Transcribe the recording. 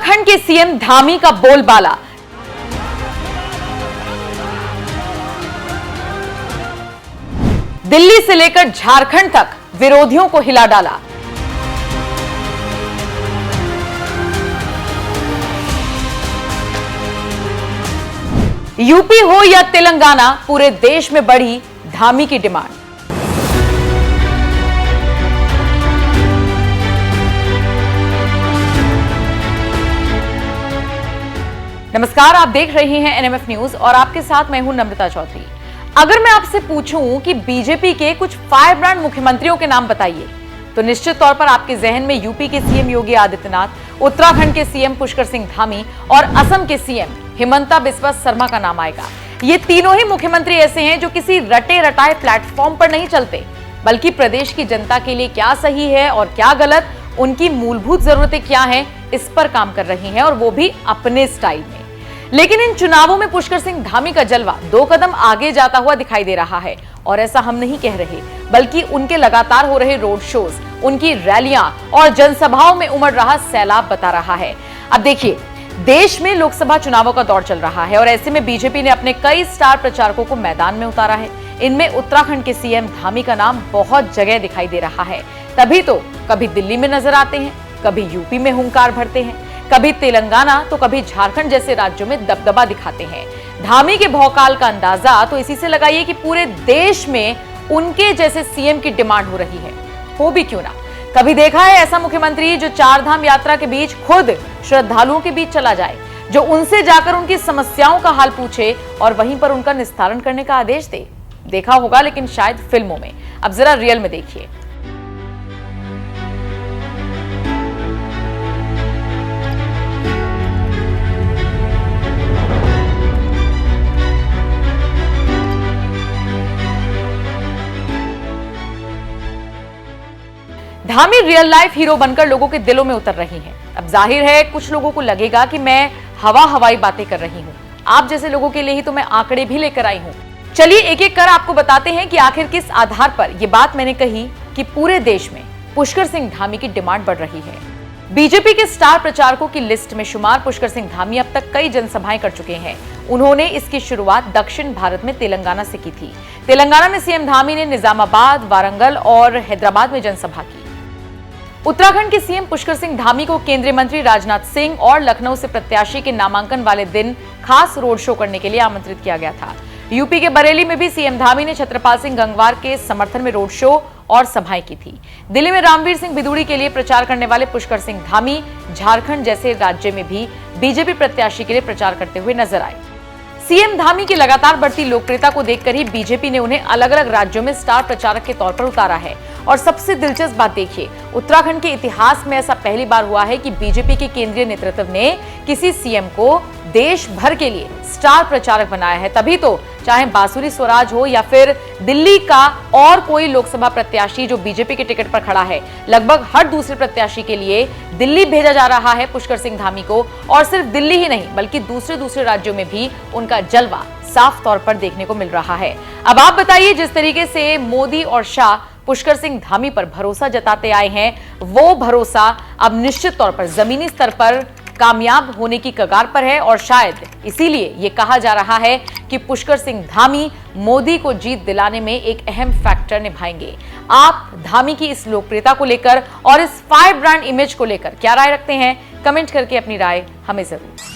उत्तराखंड के सीएम धामी का बोलबाला। दिल्ली से लेकर झारखंड तक विरोधियों को हिला डाला। यूपी हो या तेलंगाना, पूरे देश में बढ़ी धामी की डिमांड। नमस्कार, आप देख रहे हैं एनएमएफ न्यूज और आपके साथ मैं हूं नम्रता चौधरी। अगर मैं आपसे पूछूं कि बीजेपी के कुछ फायर ब्रांड मुख्यमंत्रियों के नाम बताइए, तो निश्चित तौर पर आपके जहन में यूपी के सीएम योगी आदित्यनाथ, उत्तराखंड के सीएम पुष्कर सिंह धामी और असम के सीएम हिमंता बिस्वा शर्मा का नाम आएगा। ये तीनों ही मुख्यमंत्री ऐसे हैं जो किसी रटे रटाए प्लेटफॉर्म पर नहीं चलते, बल्कि प्रदेश की जनता के लिए क्या सही है और क्या गलत, उनकी मूलभूत जरूरतें क्या हैं, इस पर काम कर रही हैं, और वो भी अपने स्टाइल में। लेकिन इन चुनावों में पुष्कर सिंह धामी का जलवा 2 कदम आगे जाता हुआ दिखाई दे रहा है। और ऐसा हम नहीं कह रहे, बल्कि उनके लगातार हो रहे रोड शोज, उनकी रैलियां और जनसभाओं में उमड़ रहा सैलाब बता रहा है। अब देखिए, देश में लोकसभा चुनावों का दौर चल रहा है और ऐसे में बीजेपी ने अपने कई स्टार प्रचारकों को मैदान में उतारा है। इनमें उत्तराखंड के सीएम धामी का नाम बहुत जगह दिखाई दे रहा है। तभी तो कभी दिल्ली में नजर आते हैं, कभी यूपी में हुंकार भरते हैं, कभी तेलंगाना तो कभी झारखंड जैसे राज्यों में दबदबा दिखाते हैं। धामी के भौकाल का अंदाजा तो इसी से लगाइए कि पूरे देश में उनके जैसे सीएम की डिमांड हो रही है। हो भी क्यों ना, कभी देखा है ऐसा मुख्यमंत्री जो 4 धाम यात्रा के बीच खुद श्रद्धालुओं के बीच चला जाए, जो उनसे जाकर उनकी समस्याओं का हाल पूछे और वहीं पर उनका निस्तारण करने का आदेश दे? देखा होगा, लेकिन शायद फिल्मों में। अब जरा रियल में देखिए। धामी रियल लाइफ हीरो बनकर लोगों के दिलों में उतर रही हैं। अब जाहिर है कुछ लोगों को लगेगा कि मैं हवाई बातें कर रही हूं। आप जैसे लोगों के लिए ही तो मैं आंकड़े भी लेकर आई हूं। चलिए एक एक कर आपको बताते हैं कि आखिर किस आधार पर यह बात मैंने कही कि पूरे देश में पुष्कर सिंह धामी की डिमांड बढ़ रही है। बीजेपी के स्टार प्रचारकों की लिस्ट में शुमार पुष्कर सिंह धामी अब तक कई जनसभाएं कर चुके हैं। उन्होंने इसकी शुरुआत दक्षिण भारत में तेलंगाना से की थी। तेलंगाना में सीएम धामी ने निजामाबाद, वारंगल और हैदराबाद में जनसभा की। उत्तराखंड के सीएम पुष्कर सिंह धामी को केंद्रीय मंत्री राजनाथ सिंह और लखनऊ से प्रत्याशी के नामांकन वाले दिन खास रोड शो करने के लिए आमंत्रित किया गया था। यूपी के बरेली में भी सीएम धामी ने छत्रपाल सिंह गंगवार के समर्थन में रोड शो और सभाएं की थी। दिल्ली में रामवीर सिंह बिदुड़ी के लिए प्रचार करने वाले पुष्कर सिंह धामी झारखंड जैसे राज्य में भी बीजेपी प्रत्याशी के लिए प्रचार करते हुए नजर आए। सीएम धामी की लगातार बढ़ती लोकप्रियता को देखकर ही बीजेपी ने उन्हें अलग अलग राज्यों में स्टार प्रचारक के तौर पर उतारा है। और सबसे दिलचस्प बात देखिए, उत्तराखंड के इतिहास में ऐसा पहली बार हुआ है कि बीजेपी के केंद्रीय नेतृत्व ने किसी सीएम को देश भर के लिए स्टार प्रचारक बनाया है। तभी तो चाहे बांसुरी स्वराज हो या फिर दिल्ली का और कोई लोकसभा प्रत्याशी जो बीजेपी के टिकट पर खड़ा है, लगभग हर दूसरे प्रत्याशी के लिए दिल्ली भेजा जा रहा है पुष्कर सिंह धामी को। और सिर्फ दिल्ली ही नहीं, बल्कि दूसरे राज्यों में भी उनका जलवा साफ तौर पर देखने को मिल रहा है। अब आप बताइए, जिस तरीके से मोदी और शाह पुष्कर सिंह धामी पर भरोसा जताते आए हैं, वो भरोसा अब निश्चित तौर पर जमीनी स्तर पर कामयाब होने की कगार पर है। और शायद इसीलिए ये कहा जा रहा है कि पुष्कर सिंह धामी मोदी को जीत दिलाने में एक अहम फैक्टर निभाएंगे। आप धामी की इस लोकप्रियता को लेकर और इस फायर ब्रांड इमेज को लेकर क्या राय रखते हैं? कमेंट करके अपनी राय हमें जरूर